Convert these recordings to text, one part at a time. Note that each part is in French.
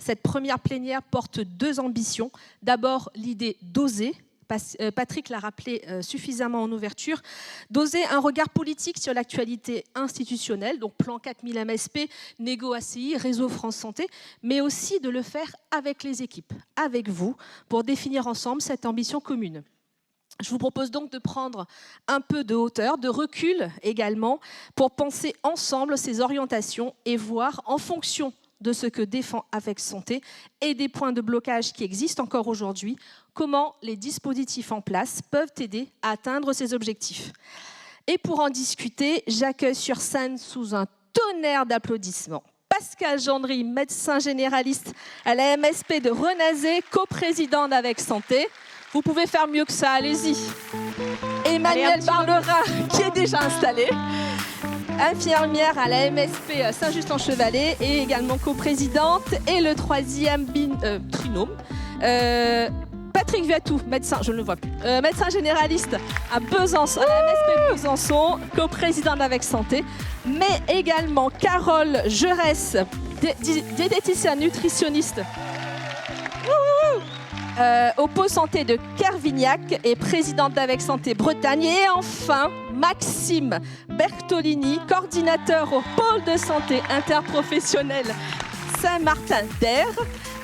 cette première plénière porte deux ambitions. D'abord, l'idée d'oser. Patrick l'a rappelé suffisamment en ouverture, d'oser un regard politique sur l'actualité institutionnelle, donc plan 4000 MSP, Négo ACI, Réseau France Santé, mais aussi de le faire avec les équipes, avec vous, pour définir ensemble cette ambition commune. Je vous propose donc de prendre un peu de hauteur, de recul également, pour penser ensemble ces orientations et voir en fonction de ce que défend Avec Santé et des points de blocage qui existent encore aujourd'hui, comment les dispositifs en place peuvent aider à atteindre ces objectifs. Et pour en discuter, j'accueille sur scène sous un tonnerre d'applaudissements Pascal Gendry, médecin généraliste à la MSP de Renazé, coprésident d'Avec Santé. Vous pouvez faire mieux que ça, allez-y. Emmanuel Barlerin, qui est déjà installé, infirmière à la MSP Saint-Just-en-Chevalet et également coprésidente. Et le troisième trinôme, Patrick Viatou, médecin, je ne le vois plus, médecin généraliste à Besançon, à la MSP Besançon, coprésident d'Avec Santé, mais également Carole Jaurès, diététicienne nutritionniste au pôle santé de Kervignac et présidente d'Avec Santé Bretagne. Et enfin, Maxime Bertolini, coordinateur au pôle de santé interprofessionnel Saint-Martin-d'Air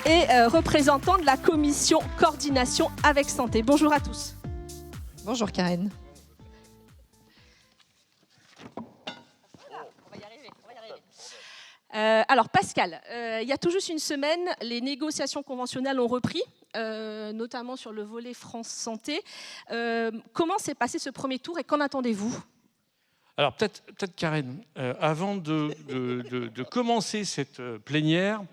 et représentant de la commission coordination Avec Santé. Bonjour à tous. Bonjour Karen. Alors Pascal, il y a tout juste une semaine, les négociations conventionnelles ont repris, notamment sur le volet France Santé. Comment s'est passé ce premier tour et qu'en attendez-vous ? Alors peut-être Karen, avant de commencer cette plénière,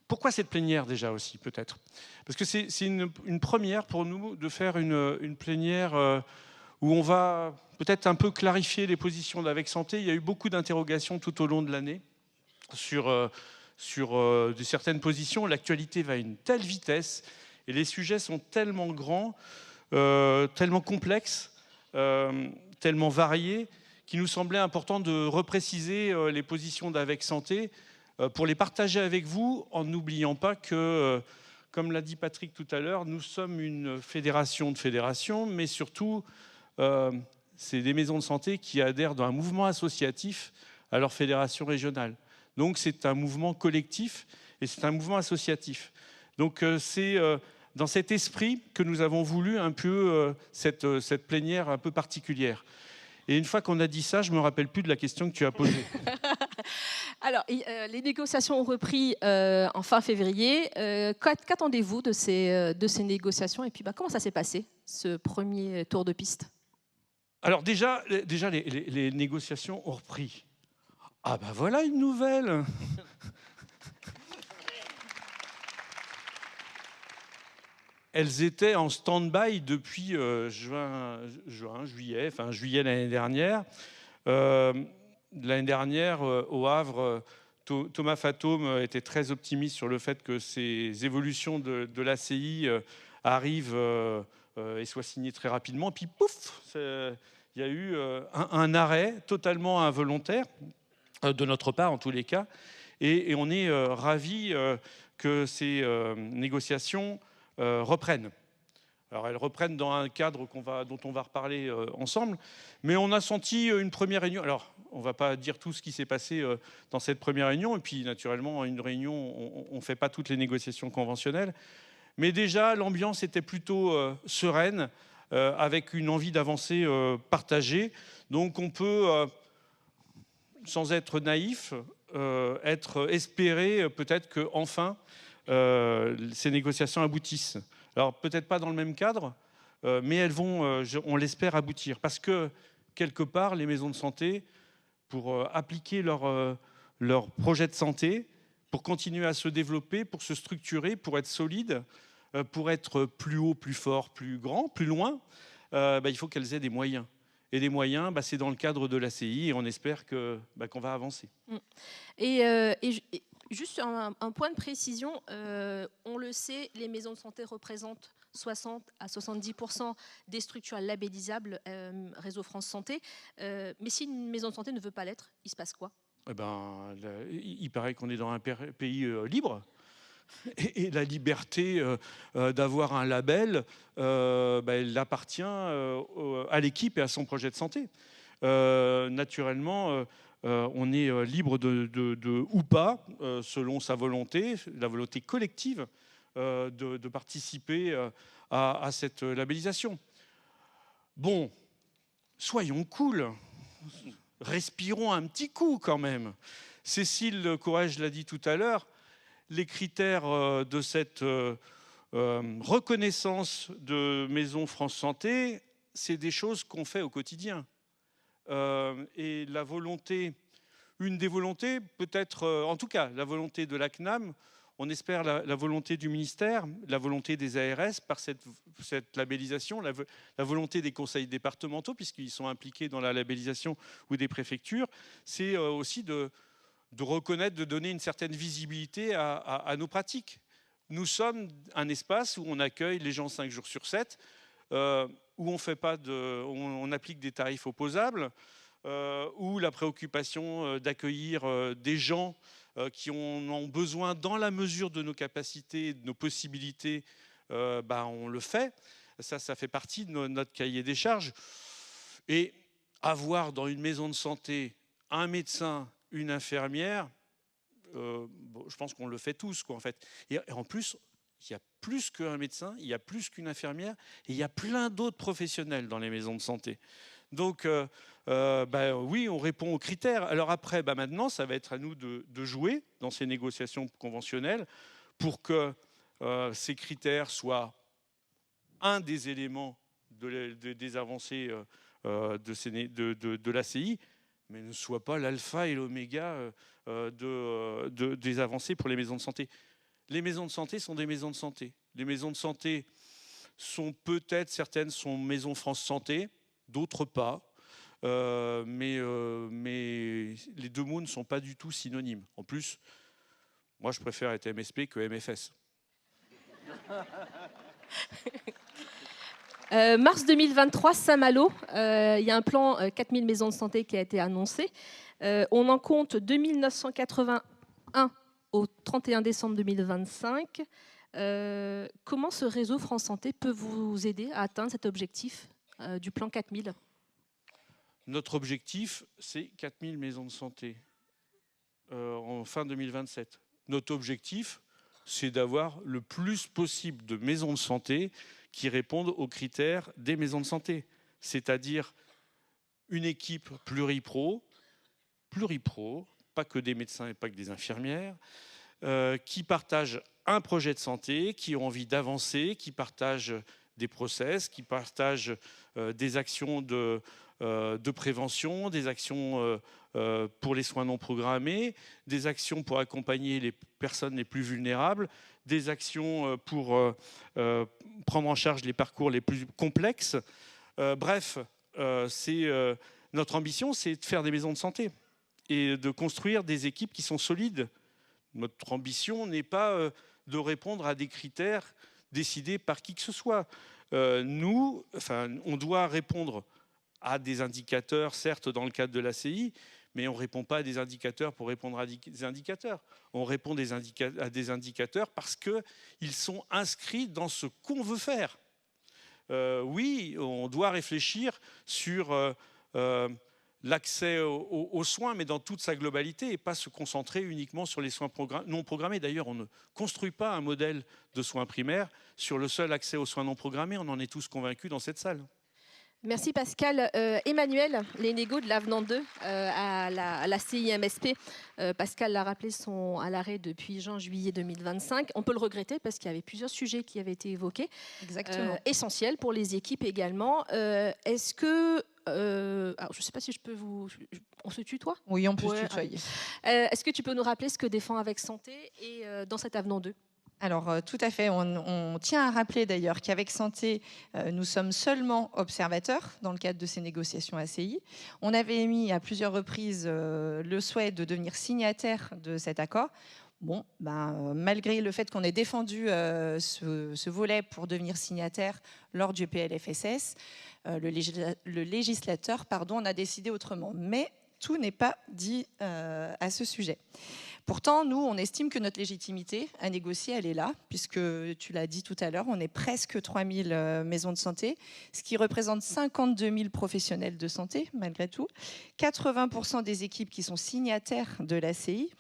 pourquoi cette plénière déjà aussi peut-être ? Parce que c'est une première pour nous de faire une plénière où on va peut-être un peu clarifier les positions d'Avec Santé. Il y a eu beaucoup d'interrogations tout au long de l'année sur certaines positions. L'actualité va à une telle vitesse et les sujets sont tellement grands, tellement complexes, tellement variés, qu'il nous semblait important de repréciser les positions d'Avec Santé pour les partager avec vous, en n'oubliant pas que, comme l'a dit Patrick tout à l'heure, nous sommes une fédération de fédérations, mais surtout, c'est des maisons de santé qui adhèrent dans un mouvement associatif à leur fédération régionale. Donc c'est un mouvement collectif et c'est un mouvement associatif. Donc c'est dans cet esprit que nous avons voulu un peu cette plénière un peu particulière. Et une fois qu'on a dit ça, je ne me rappelle plus de la question que tu as posée. Alors, les négociations ont repris en fin février. Qu'attendez-vous de ces négociations ? Et puis, comment ça s'est passé, ce premier tour de piste ? Alors déjà les négociations ont repris. Ah ben voilà une nouvelle. Elles étaient en stand-by depuis juillet l'année dernière. L'année dernière, au Havre, Thomas Fatome était très optimiste sur le fait que ces évolutions de l'ACI arrivent et soient signées très rapidement. Puis pouf, il y a eu un arrêt totalement involontaire, de notre part en tous les cas. Et on est ravis que ces négociations reprennent. Alors elles reprennent dans un cadre dont on va reparler ensemble, mais on a senti une première réunion. Alors on ne va pas dire tout ce qui s'est passé dans cette première réunion, et puis naturellement, une réunion, on ne fait pas toutes les négociations conventionnelles, mais déjà l'ambiance était plutôt sereine, avec une envie d'avancer partagée. Donc on peut, sans être naïf, espérer peut-être qu'enfin ces négociations aboutissent. Alors peut-être pas dans le même cadre, mais elles vont, on l'espère, aboutir. Parce que quelque part, les maisons de santé, pour appliquer leur projet de santé, pour continuer à se développer, pour se structurer, pour être solides, pour être plus haut, plus fort, plus grand, plus loin, il faut qu'elles aient des moyens. Et les moyens, c'est dans le cadre de l'ACI et on espère qu'on va avancer. Et juste un point de précision, on le sait, les maisons de santé représentent 60 à 70% des structures labellisables Réseau France Santé. Mais si une maison de santé ne veut pas l'être, il se passe quoi ? Eh ben, il paraît qu'on est dans un pays libre. Et la liberté d'avoir un label, elle appartient à l'équipe et à son projet de santé. Naturellement, on est libre ou pas, selon sa volonté, la volonté collective, de participer à cette labellisation. Bon, soyons cool, respirons un petit coup quand même. Cécile Courrèges l'a dit tout à l'heure, les critères de cette reconnaissance de Maison France Santé, c'est des choses qu'on fait au quotidien. Et la volonté, une des volontés, peut-être, en tout cas, la volonté de la CNAM, on espère la volonté du ministère, la volonté des ARS par cette labellisation, la volonté des conseils départementaux, puisqu'ils sont impliqués dans la labellisation, ou des préfectures, c'est aussi de reconnaître, de donner une certaine visibilité à nos pratiques. Nous sommes un espace où on accueille les gens 5 jours sur 7, où on applique des tarifs opposables, où la préoccupation d'accueillir des gens qui ont besoin dans la mesure de nos capacités, de nos possibilités, on le fait. Ça fait partie de notre cahier des charges. Et avoir dans une maison de santé un médecin, une infirmière, je pense qu'on le fait tous, quoi, en fait. Et en plus, il y a plus qu'un médecin, il y a plus qu'une infirmière, et il y a plein d'autres professionnels dans les maisons de santé. Donc, oui, on répond aux critères. Alors après, maintenant, ça va être à nous de jouer dans ces négociations conventionnelles pour que ces critères soient un des éléments des avancées de l'ACI, mais ne soit pas l'alpha et l'oméga des avancées pour les maisons de santé. Les maisons de santé sont des maisons de santé. Les maisons de santé sont peut-être, certaines sont maisons France Santé, d'autres pas. Mais les deux mots ne sont pas du tout synonymes. En plus, moi je préfère être MSP que MFS. Mars 2023, Saint-Malo, il y a un plan 4000 maisons de santé qui a été annoncé. On en compte 2981 au 31 décembre 2025. Comment ce réseau France Santé peut vous aider à atteindre cet objectif du plan 4000 ? Notre objectif, c'est 4000 maisons de santé en fin 2027. Notre objectif, c'est d'avoir le plus possible de maisons de santé qui répondent aux critères des maisons de santé. C'est-à-dire une équipe pluripro, pas que des médecins et pas que des infirmières, qui partagent un projet de santé, qui ont envie d'avancer, qui partagent des process, qui partagent des actions de prévention, des actions pour les soins non programmés, des actions pour accompagner les personnes les plus vulnérables, des actions pour prendre en charge les parcours les plus complexes. Bref, notre ambition, c'est de faire des maisons de santé et de construire des équipes qui sont solides. Notre ambition n'est pas de répondre à des critères décidés par qui que ce soit. On doit répondre à des indicateurs, certes dans le cadre de l'ACI, mais on ne répond pas à des indicateurs pour répondre à des indicateurs. On répond à des indicateurs parce qu'ils sont inscrits dans ce qu'on veut faire. Oui, on doit réfléchir sur l'accès aux soins, mais dans toute sa globalité, et pas se concentrer uniquement sur les soins non programmés. D'ailleurs, on ne construit pas un modèle de soins primaires sur le seul accès aux soins non programmés. On en est tous convaincus dans cette salle. Merci Pascal. Emmanuel, les négos de l'avenant 2 à la CIMSP, Pascal l'a rappelé, sont à l'arrêt depuis juin-juillet 2025. On peut le regretter parce qu'il y avait plusieurs sujets qui avaient été évoqués. Exactement. Essentiels pour les équipes également. Est-ce que... alors je ne sais pas si je peux vous... On se tutoie ? Oui, on peut se tutoyer. Est-ce que tu peux nous rappeler ce que défend Avec Santé et dans cet avenant 2 ? Alors, tout à fait. On tient à rappeler d'ailleurs qu'avec Santé, nous sommes seulement observateurs dans le cadre de ces négociations ACI. On avait émis à plusieurs reprises le souhait de devenir signataire de cet accord. Bon, malgré le fait qu'on ait défendu ce volet pour devenir signataire lors du PLFSS, le législateur, on a décidé autrement. Mais tout n'est pas dit à ce sujet. Pourtant, nous, on estime que notre légitimité à négocier, elle est là, puisque tu l'as dit tout à l'heure, on est presque 3000 maisons de santé, ce qui représente 52 000 professionnels de santé, malgré tout. 80% des équipes qui sont signataires de l'ACI,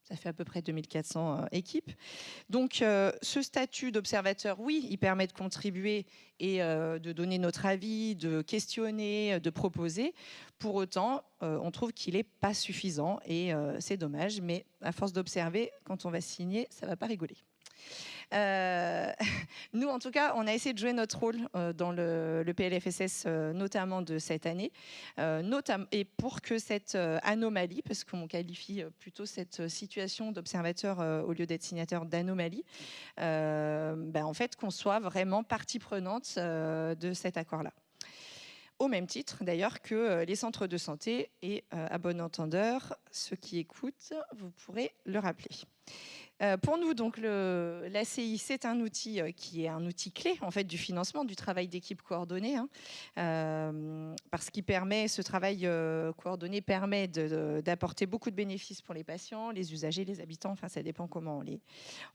ça fait à peu près 2400 équipes. Donc, ce statut d'observateur, oui, il permet de contribuer et de donner notre avis, de questionner, de proposer. Pour autant, on trouve qu'il n'est pas suffisant et c'est dommage. Mais à force d'observer, quand on va signer, ça ne va pas rigoler. Nous, en tout cas, on a essayé de jouer notre rôle dans le PLFSS, notamment de cette année, et pour que cette anomalie, parce qu'on qualifie plutôt cette situation d'observateur au lieu d'être signataire d'anomalie, en fait, qu'on soit vraiment partie prenante de cet accord-là. Au même titre, d'ailleurs, que les centres de santé et, à bon entendeur, ceux qui écoutent, vous pourrez le rappeler. Pour nous, donc, l'ACI, c'est un outil qui est un outil clé en fait, du financement du travail d'équipe coordonné, parce qu'il permet, ce travail coordonné permet d'apporter beaucoup de bénéfices pour les patients, les usagers, les habitants, enfin ça dépend comment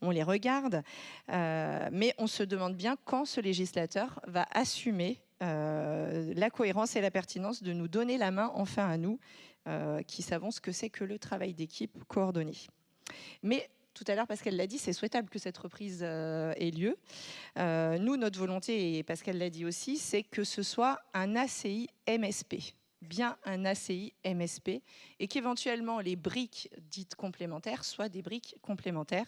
on les regarde. Mais on se demande bien quand ce législateur va assumer la cohérence et la pertinence de nous donner la main enfin à nous, qui savons ce que c'est que le travail d'équipe coordonné. Mais tout à l'heure, Pascal l'a dit, c'est souhaitable que cette reprise ait lieu. Nous, notre volonté, et Pascal l'a dit aussi, c'est que ce soit un ACI MSP, bien un ACI MSP, et qu'éventuellement les briques dites complémentaires soient des briques complémentaires.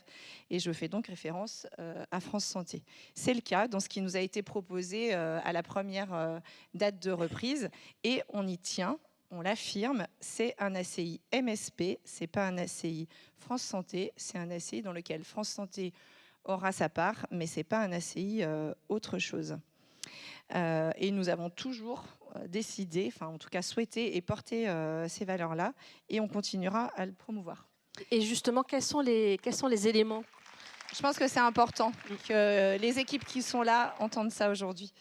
Et je fais donc référence à France Santé. C'est le cas dans ce qui nous a été proposé à la première date de reprise, et on y tient. On l'affirme, c'est un ACI MSP, c'est pas un ACI France Santé, c'est un ACI dans lequel France Santé aura sa part, mais c'est pas un ACI autre chose. Et nous avons toujours décidé, enfin en tout cas souhaité et porté ces valeurs-là, et on continuera à le promouvoir. Et justement, quels sont les éléments ? Je pense que c'est important que les équipes qui sont là entendent ça aujourd'hui.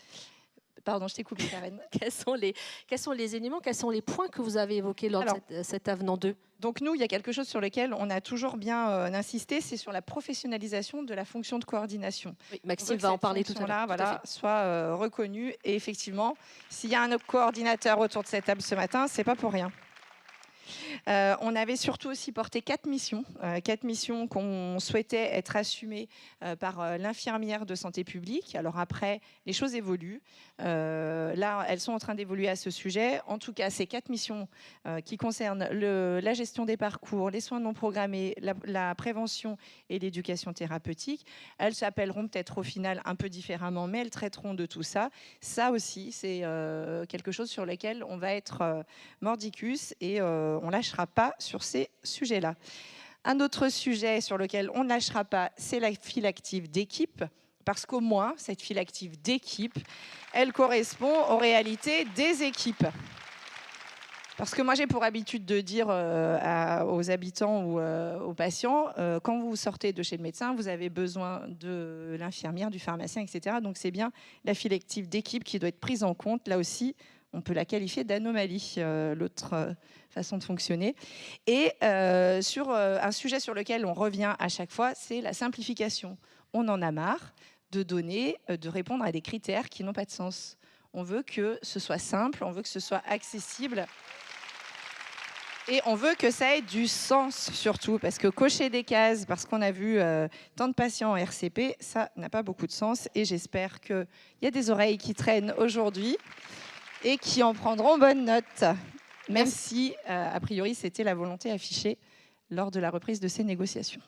Pardon, je t'ai coupé, Karen. Quels sont les éléments, quels sont les points que vous avez évoqués lors de cet avenant 2 ? Donc nous, il y a quelque chose sur lequel on a toujours bien insisté, c'est sur la professionnalisation de la fonction de coordination. Oui, Maxime va en parler tout à l'heure. Voilà, soit reconnue. Et effectivement, s'il y a un coordinateur autour de cette table ce matin, c'est pas pour rien. On avait surtout aussi porté 4 missions qu'on souhaitait être assumées par l'infirmière de santé publique. Alors après, les choses évoluent. Là, elles sont en train d'évoluer à ce sujet. En tout cas, ces 4 missions qui concernent la gestion des parcours, les soins non programmés, la prévention et l'éducation thérapeutique, elles s'appelleront peut-être au final un peu différemment, mais elles traiteront de tout ça. Ça aussi, c'est quelque chose sur lequel on va être mordicus et on ne lâchera pas sur ces sujets-là. Un autre sujet sur lequel on ne lâchera pas, c'est la file active d'équipe, parce qu'au moins, cette file active d'équipe, elle correspond aux réalités des équipes. Parce que moi, j'ai pour habitude de dire aux habitants ou aux patients, quand vous sortez de chez le médecin, vous avez besoin de l'infirmière, du pharmacien, etc. Donc, c'est bien la file active d'équipe qui doit être prise en compte. Là aussi, on peut la qualifier d'anomalie, l'autre façon de fonctionner. Et sur un sujet sur lequel on revient à chaque fois, c'est la simplification. On en a marre de donner, de répondre à des critères qui n'ont pas de sens. On veut que ce soit simple, on veut que ce soit accessible. Et on veut que ça ait du sens surtout, parce que cocher des cases, parce qu'on a vu tant de patients en RCP, ça n'a pas beaucoup de sens. Et j'espère qu'il y a des oreilles qui traînent aujourd'hui et qui en prendront bonne note, même si, a priori, c'était la volonté affichée lors de la reprise de ces négociations.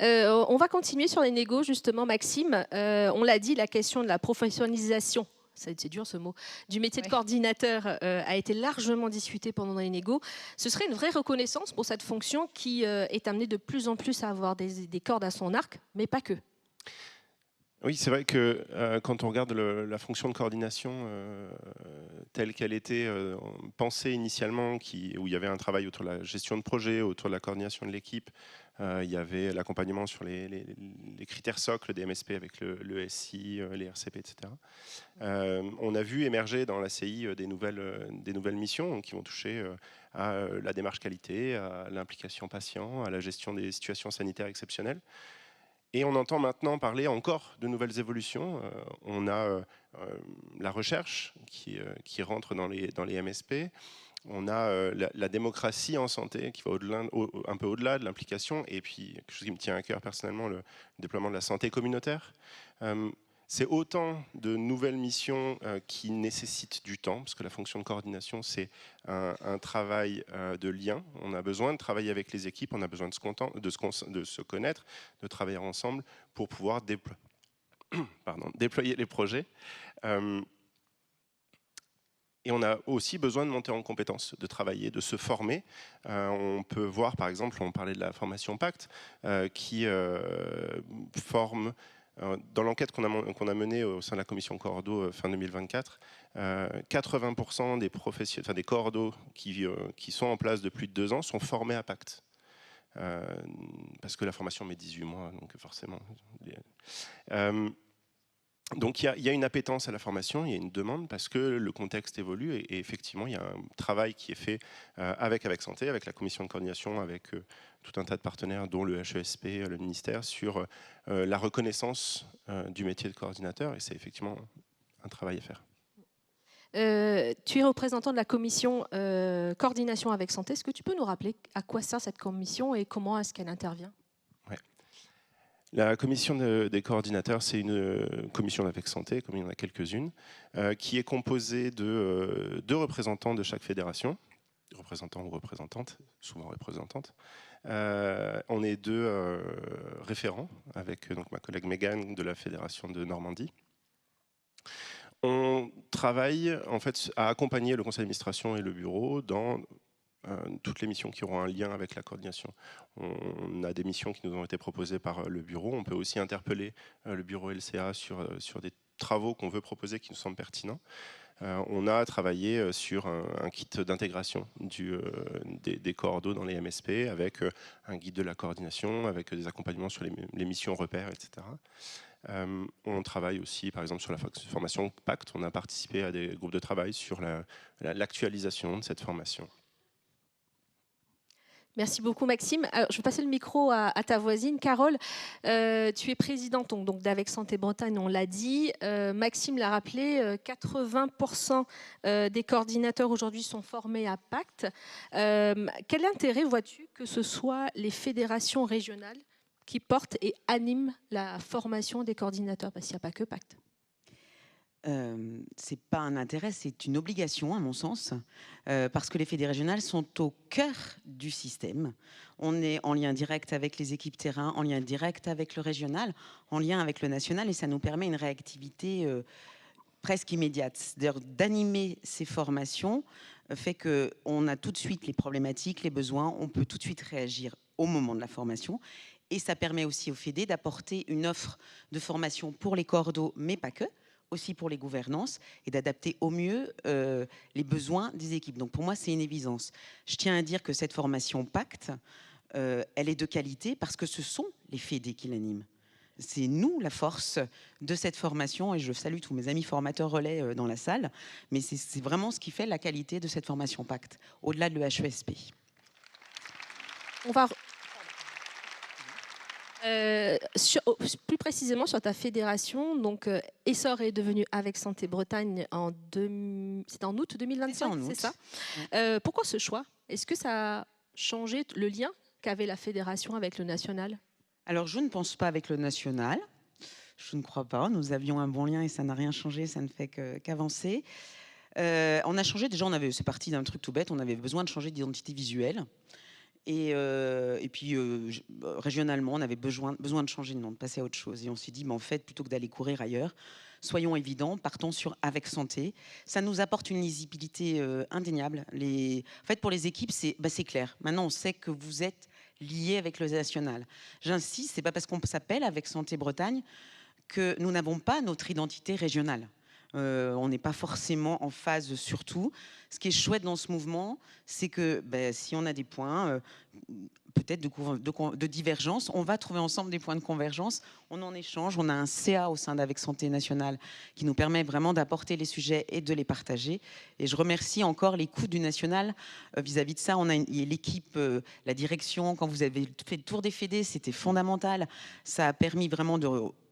On va continuer sur les négos, justement, Maxime. On l'a dit, la question de la professionnalisation, c'est dur ce mot, du métier de coordinateur a été largement discutée pendant les négos. Ce serait une vraie reconnaissance pour cette fonction qui est amenée de plus en plus à avoir des cordes à son arc, mais pas que. Oui, c'est vrai que quand on regarde la fonction de coordination telle qu'elle était pensée initialement, où il y avait un travail autour de la gestion de projet, autour de la coordination de l'équipe, il y avait l'accompagnement sur les critères socles des MSP avec le SI, les RCP, etc. On a vu émerger dans la CI des nouvelles missions qui vont toucher à la démarche qualité, à l'implication patient, à la gestion des situations sanitaires exceptionnelles. Et on entend maintenant parler encore de nouvelles évolutions. On a la recherche qui rentre dans les MSP. On a la démocratie en santé qui va un peu au-delà de l'implication. Et puis, quelque chose qui me tient à cœur personnellement, le déploiement de la santé communautaire. C'est autant de nouvelles missions qui nécessitent du temps, parce que la fonction de coordination, c'est un travail de lien. On a besoin de travailler avec les équipes, on a besoin de se connaître, de travailler ensemble pour pouvoir déployer les projets. Et on a aussi besoin de monter en compétences, de travailler, de se former. On peut voir, par exemple, on parlait de la formation Pacte, qui forme. Dans l'enquête qu'on a menée au sein de la commission Cordo fin 2024, 80% des cordos qui sont en place depuis 2 ans sont formés à Pacte. Parce que la formation met 18 mois, donc forcément. Donc il y a une appétence à la formation, il y a une demande parce que le contexte évolue et effectivement il y a un travail qui est fait avec Santé, avec la commission de coordination, avec tout un tas de partenaires dont le HESP, le ministère, sur la reconnaissance du métier de coordinateur et c'est effectivement un travail à faire. Tu es représentant de la commission coordination avec Santé. Est-ce que tu peux nous rappeler à quoi sert cette commission et comment est-ce qu'elle intervient ? La commission des coordinateurs, c'est une commission d'Avec Santé, comme il y en a quelques-unes, qui est composée de 2 représentants de chaque fédération, représentants ou représentantes, souvent représentantes. On est 2 référents, avec donc, ma collègue Mégane de la fédération de Normandie. On travaille en fait à accompagner le conseil d'administration et le bureau dans toutes les missions qui auront un lien avec la coordination. On a des missions qui nous ont été proposées par le bureau. On peut aussi interpeller le bureau LCA sur des travaux qu'on veut proposer qui nous semblent pertinents. On a travaillé sur un kit d'intégration des coordos dans les MSP avec un guide de la coordination, avec des accompagnements sur les missions repères, etc. On travaille aussi, par exemple, sur la formation Pacte. On a participé à des groupes de travail sur l'actualisation de cette formation. Merci beaucoup Maxime. Alors, je vais passer le micro à ta voisine Carole. Tu es présidente donc d'Avec Santé Bretagne, on l'a dit. Maxime l'a rappelé, 80% des coordinateurs aujourd'hui sont formés à Pacte. Quel intérêt vois-tu que ce soit les fédérations régionales qui portent et animent la formation des coordinateurs ? Parce qu'il n'y a pas que Pacte. C'est pas un intérêt, c'est une obligation à mon sens, parce que les fédés régionales sont au cœur du système. On est en lien direct avec les équipes terrain, en lien direct avec le régional, en lien avec le national, et ça nous permet une réactivité presque immédiate. C'est-à-dire d'animer ces formations fait qu'on a tout de suite les problématiques, les besoins, on peut tout de suite réagir au moment de la formation. Et ça permet aussi aux fédés d'apporter une offre de formation pour les cordos, mais pas que, aussi pour les gouvernances, et d'adapter au mieux les besoins des équipes. Donc pour moi, c'est une évidence. Je tiens à dire que cette formation Pacte, elle est de qualité parce que ce sont les fédés qui l'animent. C'est nous la force de cette formation, et je salue tous mes amis formateurs relais dans la salle, mais c'est vraiment ce qui fait la qualité de cette formation Pacte, au-delà de l'EHESP. On va... plus précisément sur ta fédération, donc Essor est devenu Avec Santé Bretagne c'était en août 2025, c'est ça ? Pourquoi ce choix ? Est-ce que ça a changé le lien qu'avait la fédération avec le national ? Alors je ne pense pas avec le national, je ne crois pas. Nous avions un bon lien et ça n'a rien changé, ça ne fait qu'avancer. On a changé, déjà c'est parti d'un truc tout bête, on avait besoin de changer d'identité visuelle. Et puis, régionalement, on avait besoin de changer de nom, de passer à autre chose. Et on s'est dit, mais en fait, plutôt que d'aller courir ailleurs, soyons évidents, partons sur Avec Santé. Ça nous apporte une lisibilité indéniable. En fait, pour les équipes, c'est clair. Maintenant, on sait que vous êtes liés avec le national. J'insiste, c'est pas parce qu'on s'appelle Avec Santé Bretagne que nous n'avons pas notre identité régionale. On n'est pas forcément en phase sur tout. Ce qui est chouette dans ce mouvement, c'est que si on a des points, peut-être de divergence. On va trouver ensemble des points de convergence. On en échange. On a un CA au sein d'Avec Santé Nationale qui nous permet vraiment d'apporter les sujets et de les partager. Et je remercie encore l'écoute du national vis-à-vis de ça. On a l'équipe, la direction. Quand vous avez fait le tour des fédés, c'était fondamental. Ça a permis vraiment de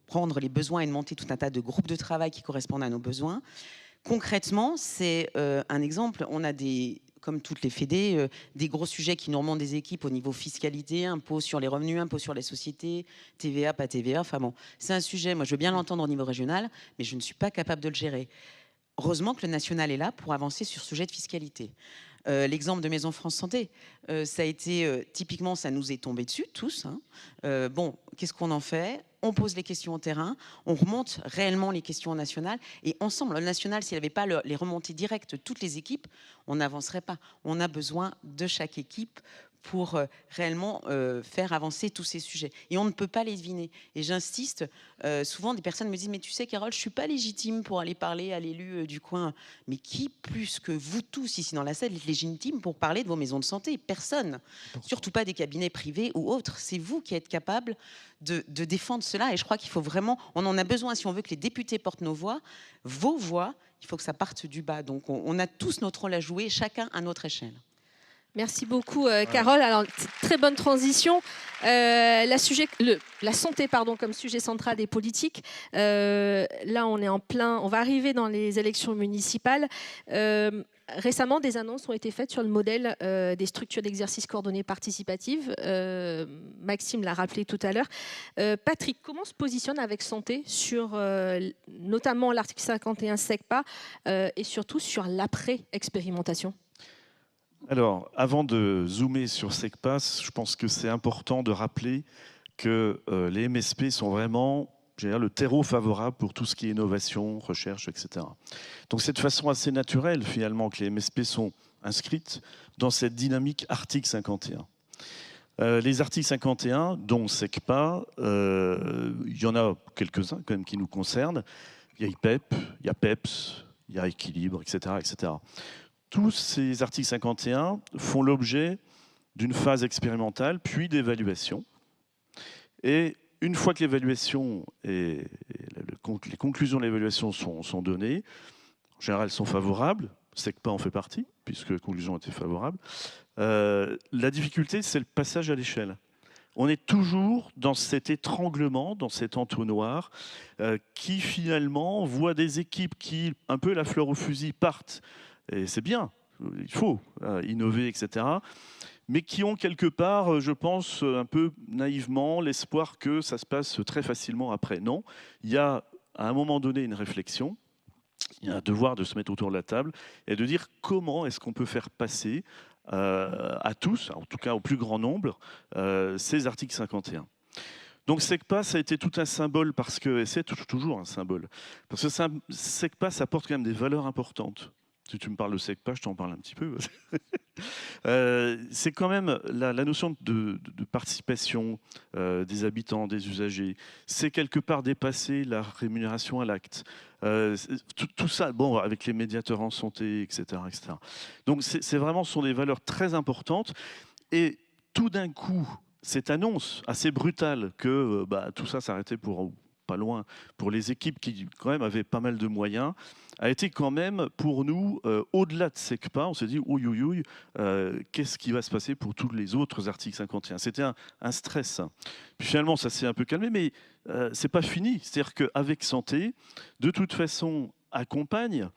prendre les besoins et de monter tout un tas de groupes de travail qui correspondent à nos besoins. Concrètement, c'est un exemple. On a comme toutes les fédés, des gros sujets qui nous remontent des équipes au niveau fiscalité, impôt sur les revenus, impôt sur les sociétés, TVA, pas TVA. Enfin bon, c'est un sujet, moi je veux bien l'entendre au niveau régional, mais je ne suis pas capable de le gérer. Heureusement que le national est là pour avancer sur ce sujet de fiscalité. L'exemple de Maison France Santé, ça a été typiquement, ça nous est tombé dessus tous. Hein. Bon, qu'est-ce qu'on en fait? On pose les questions au terrain, on remonte réellement les questions au national, et ensemble, le national, s'il n'avait pas les remontées directes de toutes les équipes, on n'avancerait pas. On a besoin de chaque équipe pour réellement faire avancer tous ces sujets. Et on ne peut pas les deviner. Et j'insiste, souvent des personnes me disent « Mais tu sais, Carole, je ne suis pas légitime pour aller parler à l'élu du coin. » Mais qui, plus que vous tous ici dans la salle, est légitime pour parler de vos maisons de santé? Personne. Surtout pas des cabinets privés ou autres. C'est vous qui êtes capable de défendre cela. Et je crois qu'il faut vraiment... On en a besoin si on veut que les députés portent nos voix. Vos voix, il faut que ça parte du bas. Donc on a tous notre rôle à jouer, chacun à notre échelle. Merci beaucoup, Carole. Alors, très bonne transition. La santé, comme sujet central des politiques. Là, on va arriver dans les élections municipales. Récemment, des annonces ont été faites sur le modèle des structures d'exercice coordonnées participatives. Maxime l'a rappelé tout à l'heure. Patrick, comment se positionne Avec Santé sur notamment l'article 51 SECPA et surtout sur l'après-expérimentation? Alors, avant de zoomer sur SECPA, je pense que c'est important de rappeler que les MSP sont vraiment le terreau favorable pour tout ce qui est innovation, recherche, etc. Donc c'est de façon assez naturelle, finalement, que les MSP sont inscrites dans cette dynamique article 51. Les articles 51, dont SECPA, il y en a quelques-uns quand même qui nous concernent. Il y a IPEP, il y a PEPS, il y a Équilibre, etc., etc. Tous ces articles 51 font l'objet d'une phase expérimentale, puis d'évaluation. Et une fois que l'évaluation et les conclusions de l'évaluation sont données, en général, elles sont favorables. SECPA en fait partie, puisque les conclusions étaient favorables. La difficulté, c'est le passage à l'échelle. On est toujours dans cet étranglement, dans cet entonnoir, qui finalement voit des équipes qui, un peu la fleur au fusil, partent. Et c'est bien, il faut innover, etc. Mais qui ont quelque part, je pense, un peu naïvement, l'espoir que ça se passe très facilement après. Non, il y a à un moment donné une réflexion, il y a un devoir de se mettre autour de la table et de dire comment est-ce qu'on peut faire passer à tous, en tout cas au plus grand nombre, ces articles 51. Donc SECPA, ça a été tout un symbole, parce que, et c'est toujours un symbole, parce que SECPA, ça porte quand même des valeurs importantes. Si tu me parles de SECPA, je t'en parle un petit peu. C'est quand même la notion de participation des habitants, des usagers. C'est quelque part dépasser la rémunération à l'acte. Tout ça, bon, avec les médiateurs en santé, etc. etc. Donc c'est vraiment, ce sont des valeurs très importantes. Et tout d'un coup, cette annonce assez brutale que tout ça s'arrêtait pour... pas loin, pour les équipes qui quand même avaient pas mal de moyens, a été quand même pour nous, au-delà de SECPA, on s'est dit, ouïe, ouïe, ouïe, qu'est-ce qui va se passer pour tous les autres articles 51? C'était un stress. Puis finalement, ça s'est un peu calmé, mais c'est pas fini. C'est-à-dire qu'Avec Santé, de toute façon, accompagne,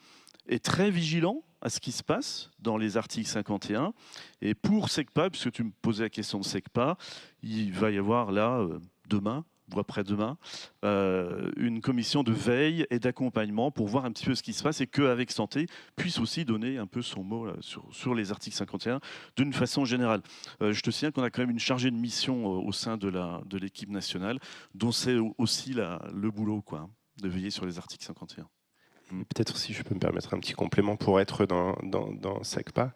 est très vigilant à ce qui se passe dans les articles 51. Et pour SECPA, puisque tu me posais la question de SECPA, il va y avoir là, demain, ou après-demain, une commission de veille et d'accompagnement pour voir un petit peu ce qui se passe et qu'Avec Santé puisse aussi donner un peu son mot là, sur les articles 51 d'une façon générale. Je te signale qu'on a quand même une chargée de mission au sein de l'équipe nationale, dont c'est aussi le boulot, quoi, de veiller sur les articles 51. Peut-être si je peux me permettre un petit complément pour être dans SECPA.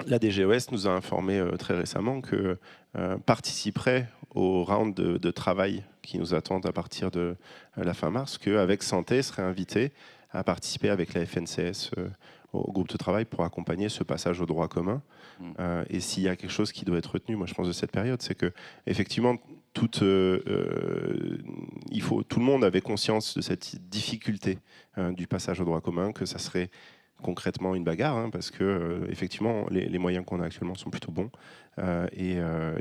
La DGOS nous a informé très récemment que participerait au round de travail qui nous attendent à partir de la fin mars, qu'Avec Santé serait invité à participer avec la FNCS au groupe de travail pour accompagner ce passage au droit commun. Et s'il y a quelque chose qui doit être retenu, moi je pense, de cette période, c'est que effectivement, tout le monde avait conscience de cette difficulté du passage au droit commun, que ça serait concrètement une bagarre, hein, parce que effectivement les moyens qu'on a actuellement sont plutôt bons, et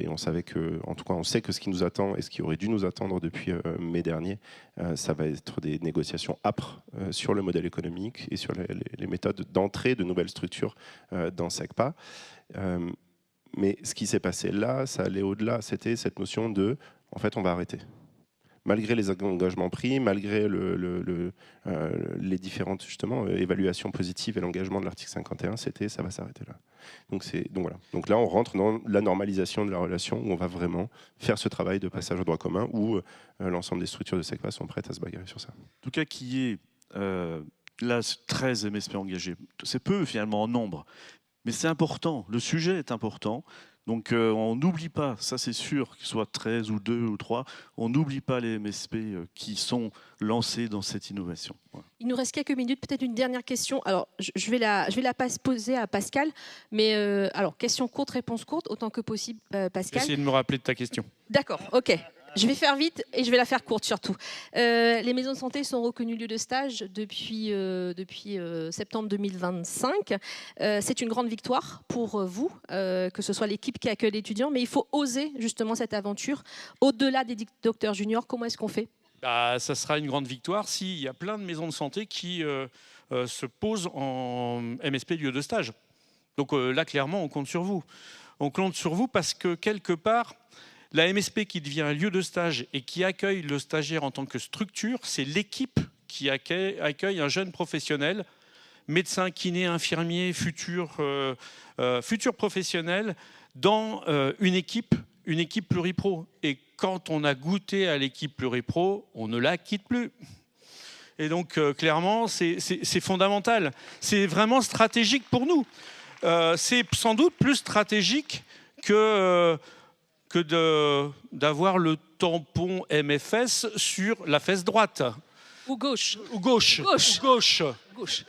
on savait que, en tout cas, on sait que ce qui nous attend et ce qui aurait dû nous attendre depuis mai dernier, ça va être des négociations âpres sur le modèle économique et sur les méthodes d'entrée de nouvelles structures dans SECPA. Mais ce qui s'est passé là, ça allait au-delà. C'était cette notion de, en fait, on va arrêter. Malgré les engagements pris, malgré les différentes justement évaluations positives et l'engagement de l'article 51, c'était ça va s'arrêter là. Donc voilà. Donc là, on rentre dans la normalisation de la relation où on va vraiment faire ce travail de passage au droit commun, où l'ensemble des structures de SECPA sont prêtes à se bagarrer sur ça. En tout cas, qui est là 13 MSP engagés, c'est peu finalement en nombre, mais c'est important. Le sujet est important. Donc on n'oublie pas, ça c'est sûr, qu'il soit 13 ou 2 ou 3, on n'oublie pas les MSP qui sont lancés dans cette innovation. Voilà. Il nous reste quelques minutes, peut-être une dernière question. Alors, je vais la poser à Pascal, mais alors, question courte, réponse courte, autant que possible, Pascal. Essayez de me rappeler de ta question. D'accord, ok. Je vais faire vite et je vais la faire courte surtout. Les maisons de santé sont reconnues lieux de stage depuis septembre 2025. C'est une grande victoire pour vous, que ce soit l'équipe qui accueille l'étudiant, mais il faut oser justement cette aventure. Au-delà des docteurs juniors, comment est-ce qu'on fait ? Ça sera une grande victoire s'il y a plein de maisons de santé qui se posent en MSP lieu de stage. Donc là, clairement, on compte sur vous. On compte sur vous parce que quelque part, la MSP qui devient un lieu de stage et qui accueille le stagiaire en tant que structure, c'est l'équipe qui accueille un jeune professionnel, médecin, kiné, infirmier, futur professionnel, dans une équipe pluripro. Et quand on a goûté à l'équipe pluripro, on ne la quitte plus. Et donc, clairement, c'est fondamental. C'est vraiment stratégique pour nous. C'est sans doute plus stratégique que d'avoir le tampon MFS sur la fesse droite. Ou gauche. Ou gauche. Gauche. Gauche. Gauche.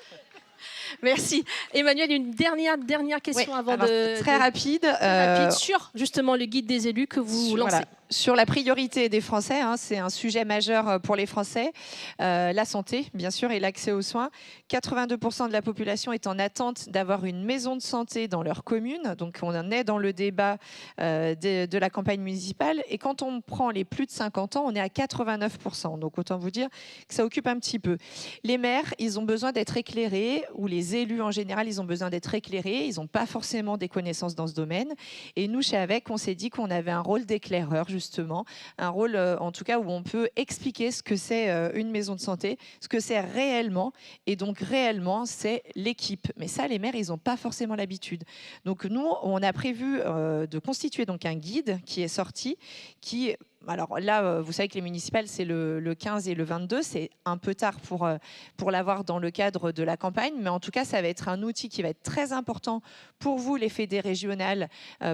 Merci. Emmanuel, une dernière question avant de... Très rapide. Très rapide sur justement le guide des élus que vous lancez. Voilà. Sur la priorité des Français, hein, c'est un sujet majeur pour les Français. La santé, bien sûr, et l'accès aux soins. 82% de la population est en attente d'avoir une maison de santé dans leur commune. Donc, on en est dans le débat de la campagne municipale. Et quand on prend les plus de 50 ans, on est à 89%. Donc, autant vous dire que ça occupe un petit peu. Les maires, ils ont besoin d'être éclairés, ou les élus en général, ils ont besoin d'être éclairés. Ils n'ont pas forcément des connaissances dans ce domaine. Et nous, chez AVEC, on s'est dit qu'on avait un rôle d'éclaireur, justement, un rôle en tout cas où on peut expliquer ce que c'est une maison de santé, ce que c'est réellement, et donc réellement c'est l'équipe. Mais ça, les maires, ils n'ont pas forcément l'habitude. Donc nous, on a prévu de constituer donc un guide qui est sorti, qui... Alors là, vous savez que les municipales, c'est le 15 et le 22. C'est un peu tard pour l'avoir dans le cadre de la campagne. Mais en tout cas, ça va être un outil qui va être très important pour vous, les fédés régionales,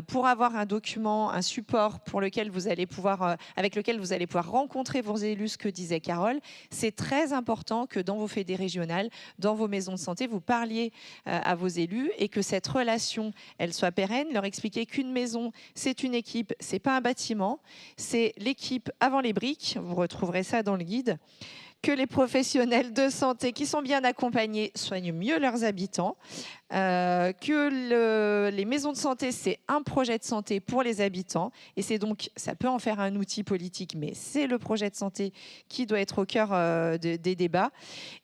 pour avoir un document, un support pour lequel vous allez pouvoir, avec lequel vous allez pouvoir rencontrer vos élus, ce que disait Carole. C'est très important que dans vos fédés régionales, dans vos maisons de santé, vous parliez à vos élus et que cette relation, elle soit pérenne. Leur expliquer qu'une maison, c'est une équipe, c'est pas un bâtiment, c'est l'équipe avant les briques, vous retrouverez ça dans le guide, que les professionnels de santé qui sont bien accompagnés soignent mieux leurs habitants, que les maisons de santé, c'est un projet de santé pour les habitants, et c'est donc, ça peut en faire un outil politique, mais c'est le projet de santé qui doit être au cœur des débats.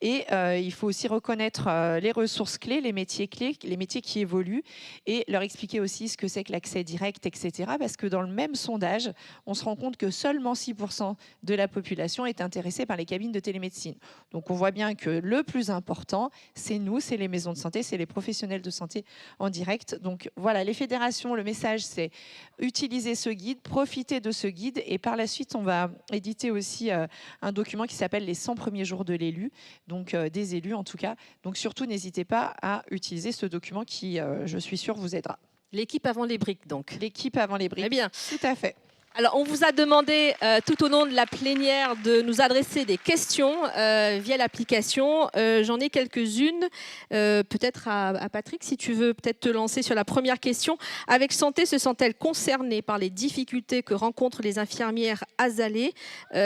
Et il faut aussi reconnaître les ressources clés, les métiers qui évoluent, et leur expliquer aussi ce que c'est que l'accès direct, etc. Parce que dans le même sondage, on se rend compte que seulement 6% de la population est intéressée par les cabines de télémédecine. Donc on voit bien que le plus important, c'est nous, c'est les maisons de santé, c'est les professionnels de santé en direct. Donc voilà, les fédérations, le message, c'est utiliser ce guide, profiter de ce guide, et par la suite, on va éditer aussi un document qui s'appelle les 100 premiers jours de l'élu, donc des élus en tout cas. Donc surtout, n'hésitez pas à utiliser ce document qui, je suis sûre, vous aidera. L'équipe avant les briques, donc. L'équipe avant les briques. Très bien. Tout à fait. Alors, on vous a demandé tout au long de la plénière de nous adresser des questions via l'application. J'en ai quelques-unes. Peut-être à Patrick, si tu veux peut-être te lancer sur la première question. Avec Santé, se sent-elle concernée par les difficultés que rencontrent les infirmières azalées,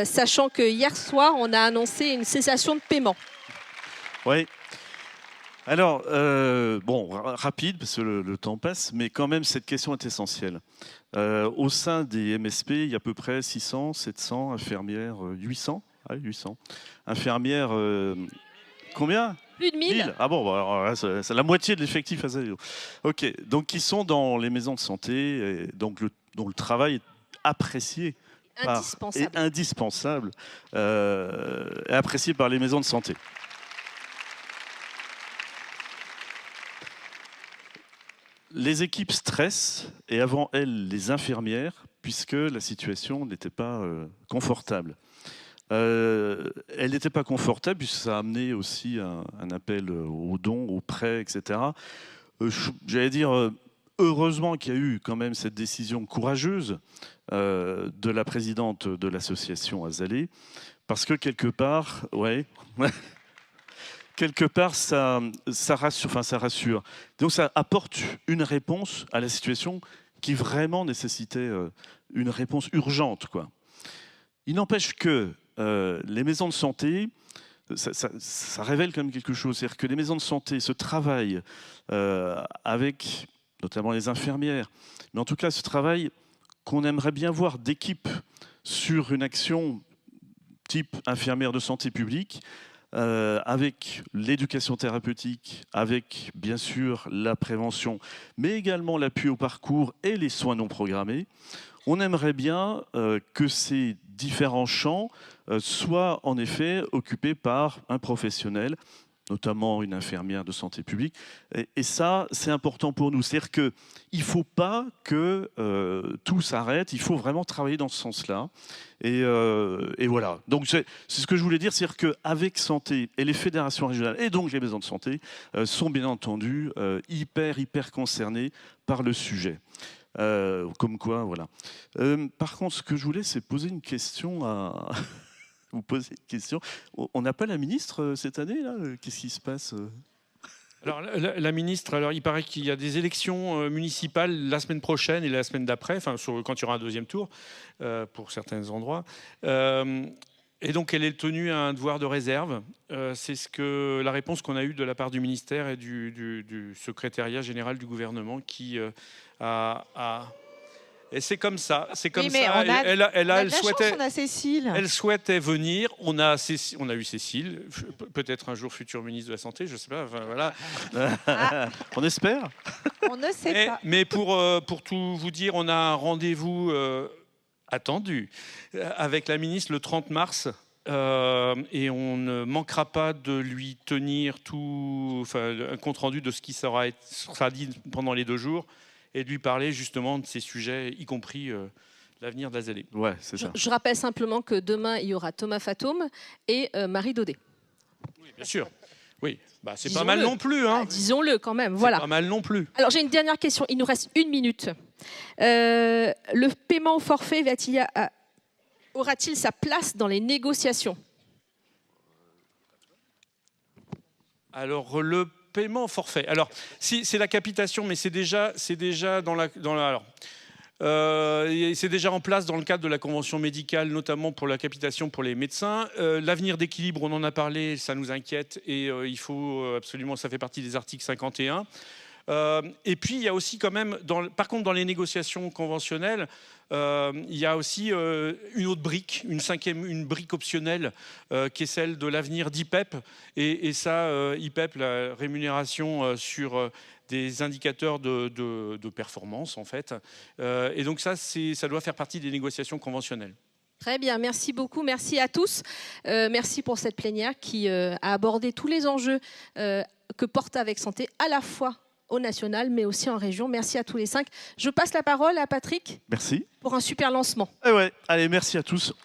sachant que hier soir, on a annoncé une cessation de paiement? Oui. Alors, bon, rapide, parce que le temps passe, mais quand même, cette question est essentielle. Au sein des MSP, il y a à peu près 600, 700 infirmières, 800, 800 infirmières. Combien? Plus de 1000. Ah bon, alors, c'est la moitié de l'effectif à Zaleo. Ok, donc qui sont dans les maisons de santé, et donc dont le travail est apprécié. Indispensable. Et indispensable, et apprécié par les maisons de santé. Les équipes stressent, et avant elles, les infirmières, puisque la situation n'était pas confortable. Elle n'était pas confortable, puisque ça a amené aussi un appel aux dons, aux prêts, etc. J'allais dire, heureusement qu'il y a eu quand même cette décision courageuse de la présidente de l'association Azalée, parce que quelque part, ouais... Quelque part, ça rassure. Donc ça apporte une réponse à la situation qui vraiment nécessitait une réponse urgente, quoi. Il n'empêche que les maisons de santé, ça révèle quand même quelque chose. C'est-à-dire que les maisons de santé, ce travail avec notamment les infirmières, mais en tout cas ce travail qu'on aimerait bien voir d'équipe sur une action type infirmière de santé publique, avec l'éducation thérapeutique, avec bien sûr la prévention, mais également l'appui au parcours et les soins non programmés. On aimerait bien que ces différents champs soient en effet occupés par un professionnel, notamment une infirmière de santé publique. Et ça, c'est important pour nous. C'est-à-dire qu'il ne faut pas que tout s'arrête, il faut vraiment travailler dans ce sens-là. Et voilà. Donc c'est ce que je voulais dire, c'est-à-dire qu'avec Santé et les fédérations régionales, et donc les maisons de santé, sont bien entendu hyper concernés par le sujet. Comme quoi, voilà. Par contre, ce que je voulais, c'est poser une question à... vous poser une question. On n'a pas la ministre cette année, là? Qu'est-ce qui se passe? Alors, la ministre, alors, il paraît qu'il y a des élections municipales la semaine prochaine et la semaine d'après, enfin, quand il y aura un deuxième tour, pour certains endroits. Et donc, elle est tenue à un devoir de réserve. C'est la réponse qu'on a eue de la part du ministère et du secrétariat général du gouvernement qui Et c'est comme ça, c'est comme ça. Elle souhaitait venir. On a eu Cécile, peut-être un jour future ministre de la Santé, je ne sais pas. Enfin, voilà. On espère. On ne sait pas. Mais pour tout vous dire, on a un rendez-vous attendu avec la ministre le 30 mars. Et on ne manquera pas de lui tenir un compte-rendu de ce qui sera dit pendant les 2 jours. Et de lui parler justement de ces sujets, y compris l'avenir d'Azalée. Ouais, c'est ça. Je rappelle simplement que demain, il y aura Thomas Fatoum et Marie Daudet. Oui, bien sûr. Oui, c'est pas mal non plus. Hein. Disons-le quand même. Voilà. C'est pas mal non plus. Alors j'ai une dernière question. Il nous reste 1 minute. Le paiement au forfait aura-t-il sa place dans les négociations? Alors le paiement forfait. Alors, si c'est la capitation, mais c'est déjà c'est déjà en place dans le cadre de la convention médicale, notamment pour la capitation pour les médecins. L'avenir d'équilibre, on en a parlé, ça nous inquiète et il faut absolument, ça fait partie des articles 51. Et puis il y a aussi quand même, par contre dans les négociations conventionnelles, il y a aussi une autre brique, une brique optionnelle qui est celle de l'avenir d'IPEP. Et ça, IPEP, la rémunération sur des indicateurs de performance en fait. Et donc ça doit faire partie des négociations conventionnelles. Très bien, merci beaucoup, merci à tous. Merci pour cette plénière qui a abordé tous les enjeux que porte Avec Santé, à la fois au national, mais aussi en région. Merci à tous les 5. Je passe la parole à Patrick. Merci. Pour un super lancement. Ouais. Allez, merci à tous.